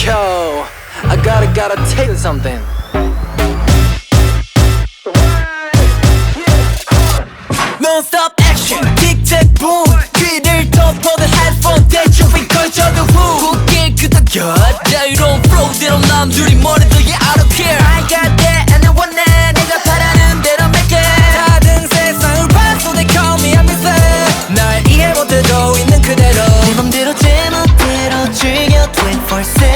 Yo, I gotta tell you something. Non-stop action, tic-tac boom. 귀를 덮어둔 헤드폰 대충 걸쳐둔 후 웃길 끄덕여 자유로운 flow대로 남들이 뭐래도 yeah I don't care I got that and I want that 내가 바라는 대로 make it 다른 세상을 봐도 they call me I'm missing 날 이해 못해도 있는 그대로 네 맘대로 제멋대로 즐겨 24/7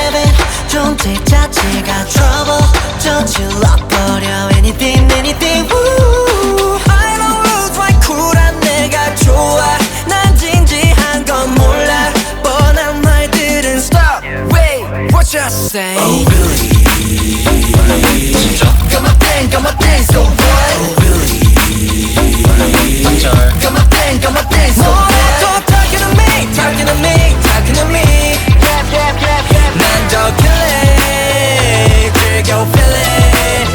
존재 자체가 trouble 저질러버려 anything anything woo I know rules why 쿨한 내가 좋아 난 진지한 건 몰라 뻔한 말들은 stop wait what you say Oh really 진짜 Got my thing so what Oh really Got my thing so what Don't talking to me talking to me talking to me 난 더 killing 즐겨 feeling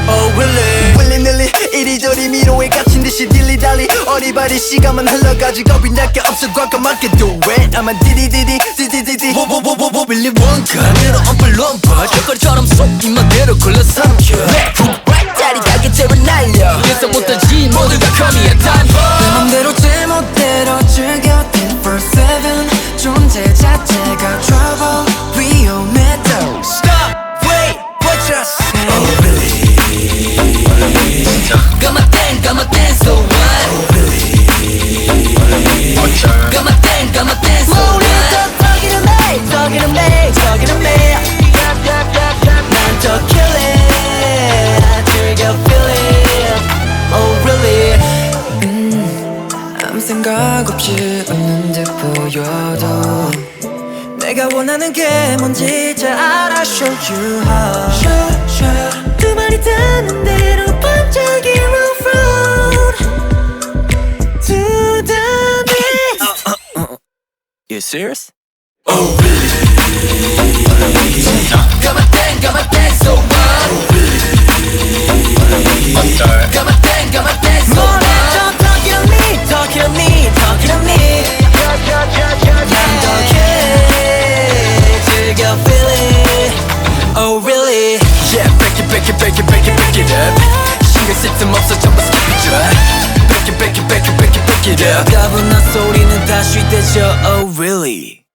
Oh really willy-nilly 이리저리 미로에 갇힌 듯이 딜리달리 어리바리 시간만 흘러가지 겁이 날 게 없어 과감하게 do it I'm a 디디디디 디디디디 Willy Wonka 내로 엄플럼퍼 젓가락처럼 속 입맛대로 굴러삼켜 Left right 자리 가게 제로 날려 예상 못하지 모두가 call me a time bomb 내 맘대로 제멋대로 즐겨 24/7 존재 자체가 trouble 위험해도 Stop wait what you say Oh really 진짜 Got my thing so what Oh really 어쩔 Got my thing so what Talking to me talking to me 난 더 killing 즐겨 feeling Oh really 아무 생각 없이 웃는 듯 보여도 내가 원하는 게 뭔지 잘 알아 Show you how 두 말이 닿는 대로 반짝이로 float To the beat You serious? Oh really 진짜 Got my thing so what 어쩔 Got my thing so what talking to me 난 더 killing 즐겨 feeling Oh really Yeah back it up 신경 쓸 틈 없어 전부 skip it up back it up 가분한 소리는 다시 되죠 Oh really